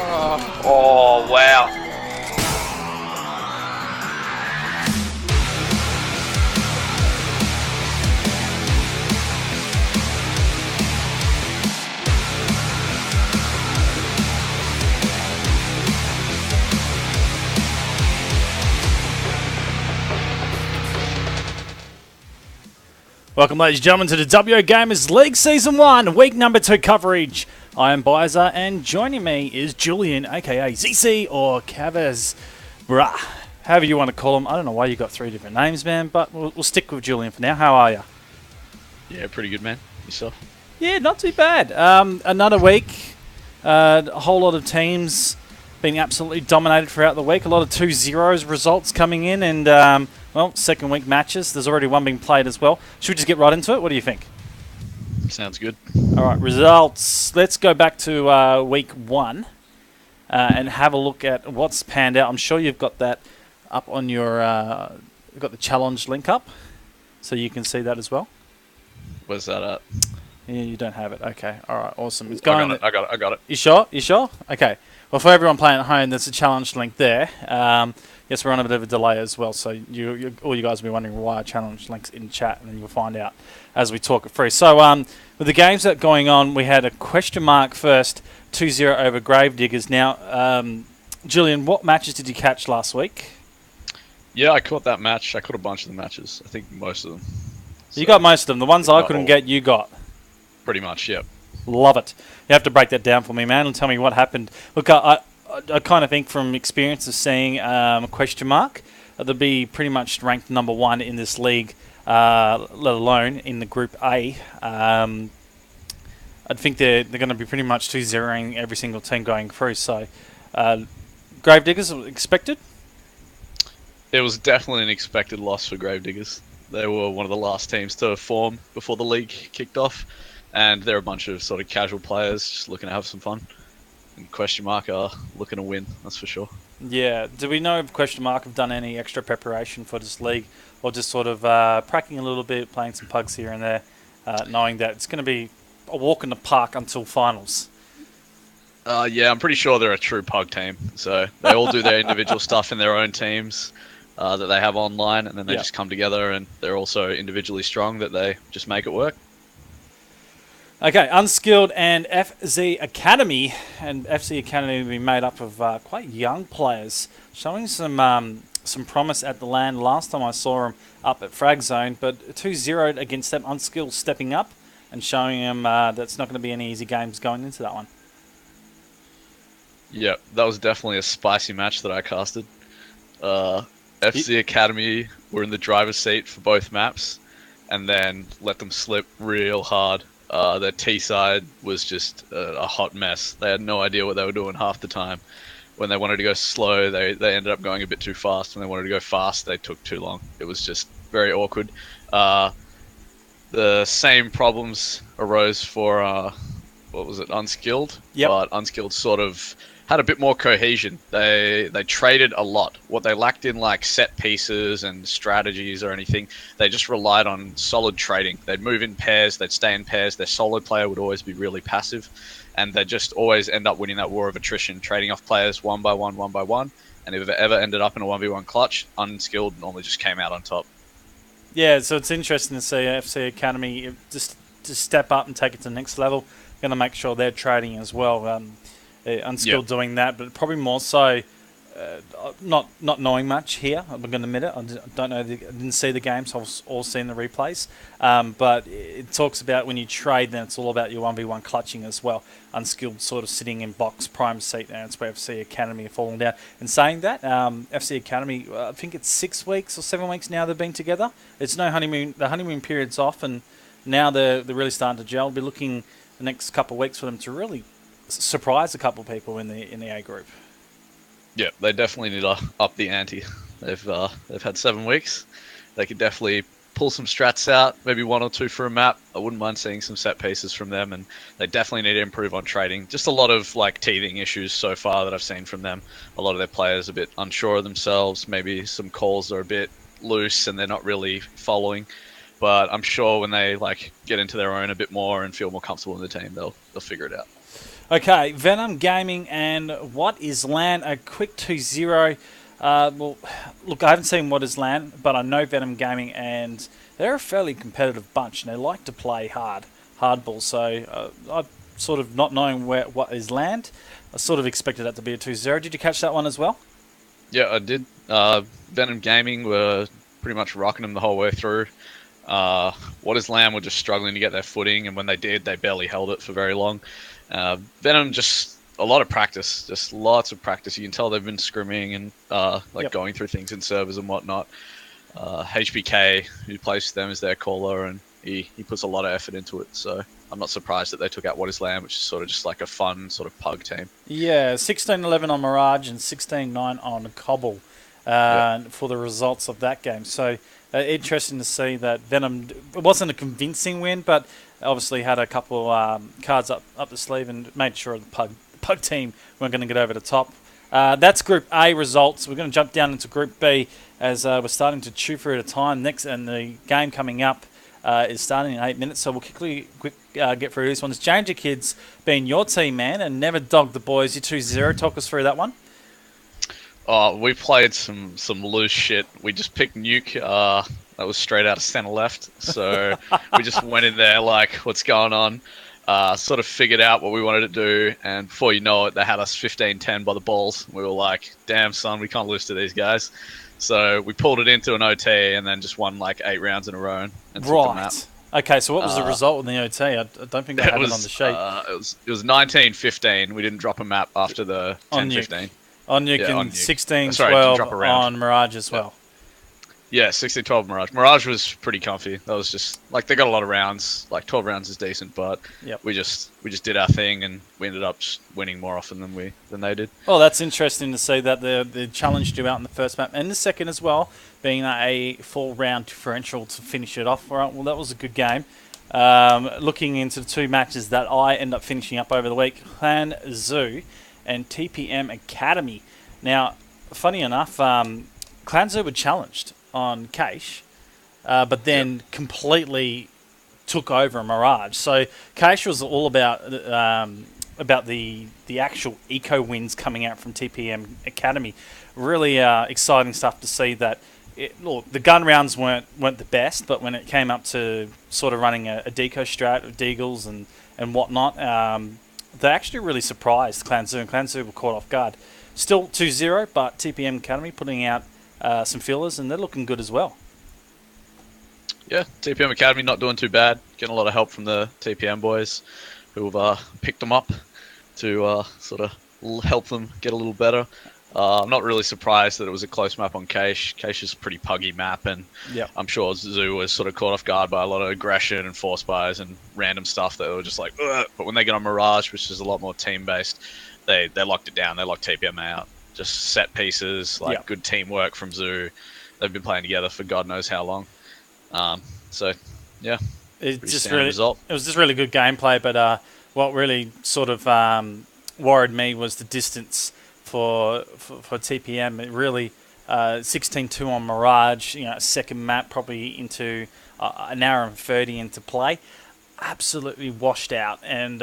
Oh, wow. Welcome, ladies and gentlemen, to the WAGAMERS League Season 1, Week Number 2 coverage. I am Bizer, and joining me is Julian, a.k.a. ZC or Cavez. Bruh, however you want to call him. I don't know why you got 3 different names, man, but we'll stick with Julian for now. How are you? Yeah, pretty good, man. Yourself? Yeah, not too bad. Another week. A whole lot of teams being absolutely dominated throughout the week. A lot of 2-0 results coming in, and well, second week matches. There's already one being played as well. Should we just get right into it? What do you think? Sounds good. All right, results. Let's go back to week 1 and have a look at what's panned out. I'm sure you've got that up on your... you've got the challenge link up, so you can see that as well. Where's that at? Yeah, you don't have it. Okay, all right, awesome. It's I got it. You sure? You sure? Okay. Well, for everyone playing at home, there's a challenge link there. Yes, we're on a bit of a delay as well, so all you guys will be wondering why our challenge link's in chat, and then you'll find out as we talk it through. So, with the games that are going on, we had a question mark first, 2-0 over Gravediggers. Now, Julian, what matches did you catch last week? Yeah, I caught that match. I caught a bunch of the matches. I think most of them. So you got most of them. The ones I couldn't get, you got. Pretty much, yep. Love it. You have to break that down for me, man, and tell me what happened. Look, I kind of think from experience of seeing a question mark, they'll be pretty much ranked number 1 in this league, let alone in the Group A. I think they're going to be pretty much 2-0ing every single team going through. So, Gravediggers expected? It was definitely an expected loss for Gravediggers. They were one of the last teams to form before the league kicked off, and they're a bunch of sort of casual players just looking to have some fun. And question mark are looking to win, that's for sure. Yeah. Do we know if question mark have done any extra preparation for this league, or just sort of practicing a little bit, playing some pugs here and there, knowing that it's going to be a walk in the park until finals? Yeah, I'm pretty sure they're a true pug team. So they all do their individual stuff in their own teams that they have online, and then they just come together, and they're also individually strong that they just make it work. Okay, Unskilled and FZ Academy, and FC Academy will be made up of quite young players, showing some promise at the land. Last time I saw them up at Frag Zone, but 2-0 against them. Unskilled stepping up and showing them that's not going to be any easy games going into that one. Yeah, that was definitely a spicy match that I casted. FC Academy were in the driver's seat for both maps, and then let them slip real hard. Their T side was just a hot mess. They had no idea what they were doing half the time. When they wanted to go slow, they ended up going a bit too fast. When they wanted to go fast, they took too long. It was just very awkward. The same problems arose for, what was it, Unskilled? Yep. But Unskilled sort of had a bit more cohesion. They traded a lot. What they lacked in like set pieces and strategies or anything, they just relied on solid trading. They'd move in pairs, they'd stay in pairs. Their solid player would always be really passive, and they'd just always end up winning that war of attrition, trading off players one by one. And if it ever ended up in a 1v1 clutch, Unskilled normally just came out on top. Yeah, so it's interesting to see FC Academy just step up and take it to the next level. Going to make sure they're trading as well. Unskilled doing that, but probably more so not knowing much here. I'm going to admit it. I don't know. I didn't see the game, so I've all seen the replays. But it talks about when you trade, then it's all about your 1v1 clutching as well. Unskilled sort of sitting in box prime seat, and it's where FC Academy are falling down. And saying that, FC Academy, I think it's 6 weeks or 7 weeks now they've been together. It's no honeymoon. The honeymoon period's off, and now they're really starting to gel. We'll be looking the next couple of weeks for them to really surprise a couple of people in the A group. Yeah, they definitely need to up the ante. They've had 7 weeks. They could definitely pull some strats out, maybe 1 or 2 for a map. I wouldn't mind seeing some set pieces from them, and they definitely need to improve on trading. Just a lot of like teething issues so far that I've seen from them. A lot of their players are a bit unsure of themselves. Maybe some calls are a bit loose and they're not really following. But I'm sure when they like get into their own a bit more and feel more comfortable in the team, they'll figure it out. Okay, Venom Gaming and What Is Land, a quick 2-0. Well, look, I haven't seen What Is Land, but I know Venom Gaming, and they're a fairly competitive bunch, and they like to play hardball. So I sort of not knowing What Is Land, I sort of expected that to be a 2-0. Did you catch that one as well? Yeah, I did. Venom Gaming were pretty much rocking them the whole way through. What Is Lamb were just struggling to get their footing, and when they did, they barely held it for very long. Venom, just a lot of practice, just lots of practice. You can tell they've been scrimming and going through things in servers and whatnot. HBK, who plays them, is their caller, and he puts a lot of effort into it. So I'm not surprised that they took out What Is Lamb, which is sort of just like a fun sort of pug team. Yeah, 16-11 on Mirage and 16-9 on Cobble for the results of that game. So interesting to see that Venom, it wasn't a convincing win, but obviously had a couple cards up the sleeve and made sure the pug team weren't going to get over the top. That's Group A results. We're going to jump down into Group B as we're starting to chew through at a time. Next, and the game coming up is starting in 8 minutes, so we'll quick get through this one. It's Danger Kids being your team, man, and Never Dog the Boys. You 2-0. Talk us through that one. Oh, we played some loose shit. We just picked Nuke. That was straight out of center left. So we just went in there like, what's going on? Sort of figured out what we wanted to do, and before you know it, they had us 15-10 by the balls. We were like, damn, son, we can't lose to these guys. So we pulled it into an OT and then just won like 8 rounds in a row. And took the map. Okay, so what was the result in the OT? I don't think I have it on the sheet. It was 19-15. We didn't drop a map after the 10-15. On Nuke and 16-12 on Mirage as well. Yeah, 16-12 Mirage. Mirage was pretty comfy. That was just like they got a lot of rounds. Like 12 rounds is decent, but we just did our thing and we ended up just winning more often than they did. Well, that's interesting to see that they challenged you out in the first map and the second as well, being a 4-round differential to finish it off. All right, well, that was a good game. Looking into the 2 matches that I end up finishing up over the week, Clan Zoo and TPM Academy. Now, funny enough, Clan Zoo were challenged on Cache, but then completely took over Mirage. So Cache was all about the actual eco wins coming out from TPM Academy. Really exciting stuff to see that. Look, the gun rounds weren't the best, but when it came up to sort of running a deco strat of deagles and whatnot, they actually really surprised Clan Zoo, and Clan Zoo were caught off guard. Still 2-0, but TPM Academy putting out some fillers, and they're looking good as well. Yeah, TPM Academy not doing too bad. Getting a lot of help from the TPM boys who've picked them up to sort of help them get a little better. I'm not really surprised that it was a close map on Cache. Cache is a pretty puggy map, and I'm sure Zoo was sort of caught off guard by a lot of aggression and force buys and random stuff that they were just like, ugh. But when they get on Mirage, which is a lot more team-based, they locked it down. They locked TPM out. Just set pieces, good teamwork from Zoo. They've been playing together for God knows how long. It was just really good gameplay. But what really sort of worried me was the distance for TPM. It really 16-2 on Mirage. Second map probably into an hour and 30 into play. Absolutely washed out, and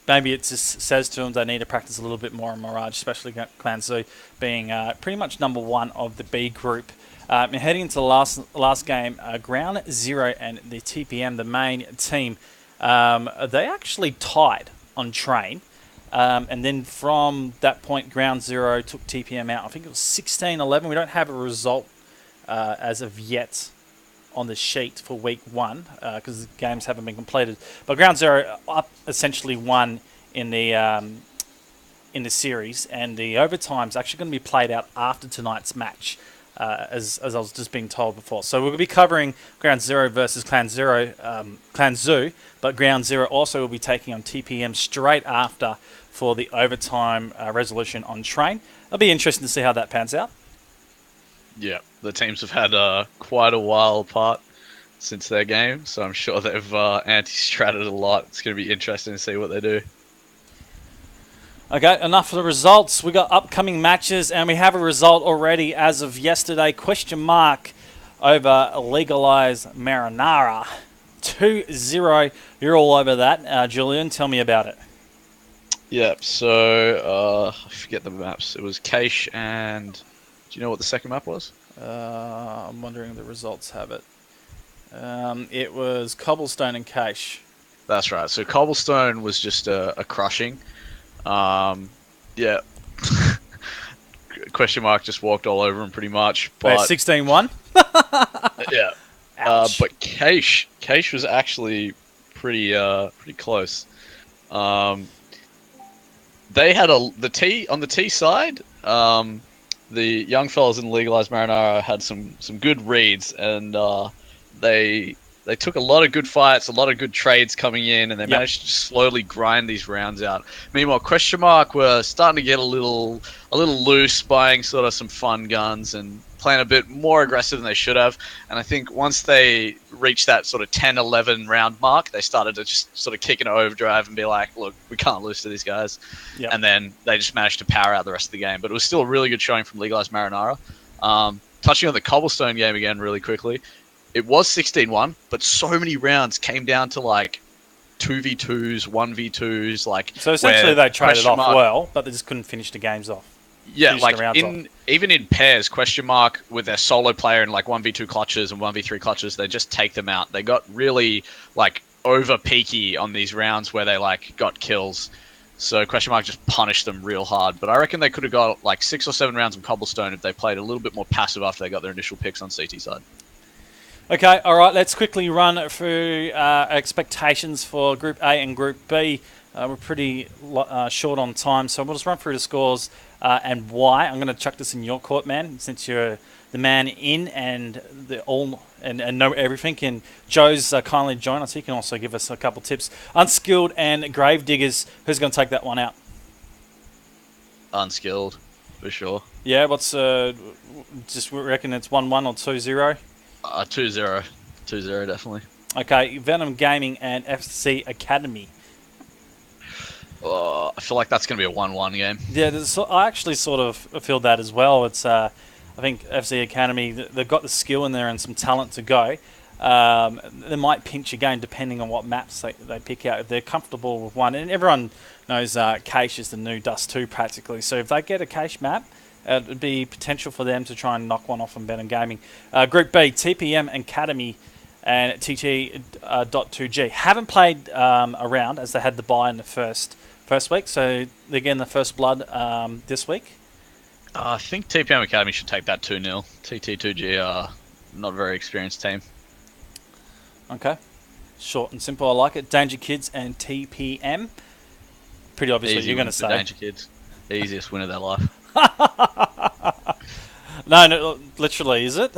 maybe it just says to them they need to practice a little bit more on Mirage, especially Clan Zoo being pretty much number 1 of the B group. And heading into the last game, Ground Zero and the TPM, the main team, they actually tied on Train, and then from that point, Ground Zero took TPM out. I think it was 16-11. We don't have a result as of yet on the sheet for week 1 because the games haven't been completed. But Ground Zero up essentially 1 in the series, and the overtime's actually going to be played out after tonight's match, as I was just being told before. So we'll be covering Ground Zero versus Clan Zoo, but Ground Zero also will be taking on TPM straight after for the overtime resolution on Train. It'll be interesting to see how that pans out. Yeah, the teams have had quite a while apart since their game, so I'm sure they've anti-stratted a lot. It's going to be interesting to see what they do. Okay, enough of the results. We got upcoming matches, and we have a result already as of yesterday. Question mark over Legalize Marinara. 2-0. You're all over that. Julian, tell me about it. Yeah, so I forget the maps. It was Cache and do you know what the second map was? I'm wondering if the results have it. It was Cobblestone and Cache. That's right. So Cobblestone was just a crushing. Yeah. Question mark just walked all over him pretty much. Wait, But 16-1? yeah. Ouch. But Cache was actually pretty close. Um, they had the T on the T side. The young fellas in Legalized Marinara had some good reads, and they took a lot of good fights, a lot of good trades coming in, and they Yep. managed to slowly grind these rounds out. Meanwhile, Question Mark were starting to get a little loose, buying sort of some fun guns and playing a bit more aggressive than they should have. And I think once they reached that sort of 10, 11 round mark, they started to just sort of kick into overdrive and be like, look, we can't lose to these guys. Yep. And then they just managed to power out the rest of the game. But it was still a really good showing from Legalized Marinara. Touching on the Cobblestone game again really quickly, it was 16-1, but so many rounds came down to like 2v2s, 1v2s. Like, So essentially they traded off well, but they just couldn't finish the games off. Yeah, like even in pairs, Question Mark with their solo player in like 1v2 clutches and 1v3 clutches, they just take them out. They got really like over peaky on these rounds where they like got kills. So Question Mark just punished them real hard. But I reckon they could have got like 6 or 7 rounds of Cobblestone if they played a little bit more passive after they got their initial picks on CT side. Okay, all right, let's quickly run through expectations for Group A and Group B. We're pretty short on time, so we'll just run through the scores and why. I'm going to chuck this in your court, man, since you're the man in and and know everything. And Joe's kindly join us. He can also give us a couple tips. Unskilled and Gravediggers, who's going to take that one out? Unskilled, for sure. Yeah, what's just reckon it's 1-1 or 2-0? 2-0. 2-0, definitely. Okay, Venom Gaming and FC Academy. I feel like that's going to be a 1-1 game. Yeah, I actually sort of feel that as well. It's I think FC Academy, they've got the skill in there and some talent to go. They might pinch a game depending on what maps they pick out. If they're comfortable with one, and everyone knows Cache is the new Dust 2 practically. So if they get a Cache map, it would be potential for them to try and knock one off on Venom Gaming. Group B, TPM Academy and TT.2G. Haven't played a round as they had the bye in the first week, so they're getting the first blood this week. I think TPM Academy should take that 2-0. TT2G are not a very experienced team. Okay. Short and simple, I like it. Danger Kids and TPM. Pretty obvious what you're going to say. Danger Kids. The easiest win of their life. No, literally, is it?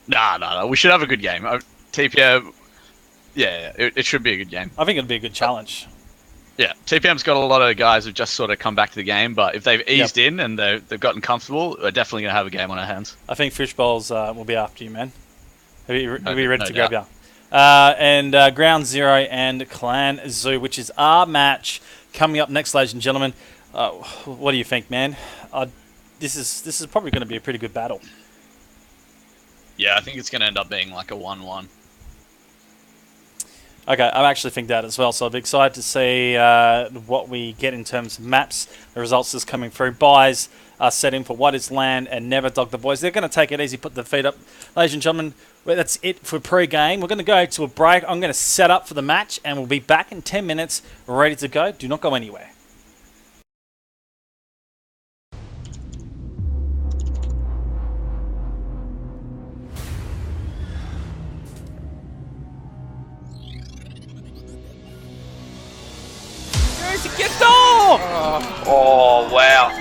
No. We should have a good game. TPM, yeah, it should be a good game. I think it'd be a good challenge. Yeah, TPM's got a lot of guys who've just sort of come back to the game, but if they've eased in and they've gotten comfortable, we're definitely going to have a game on our hands. I think Fishbowls will be after you, man. He'll be ready to grab you. And Ground Zero and Clan Zoo, which is our match coming up next, ladies and gentlemen. What do you think, man? This is probably going to be a pretty good battle. Yeah, I think it's going to end up being like a 1-1. Okay, I actually think that as well. So I'll be excited to see what we get in terms of maps. The results is coming through. Buys are setting for What Is Land and Never Dog the Boys. They're going to take it easy, put the feet up. Ladies and gentlemen, that's it for pre-game. We're going to go to a break. I'm going to set up for the match, and we'll be back in 10 minutes, ready to go. Do not go anywhere. Oh, wow.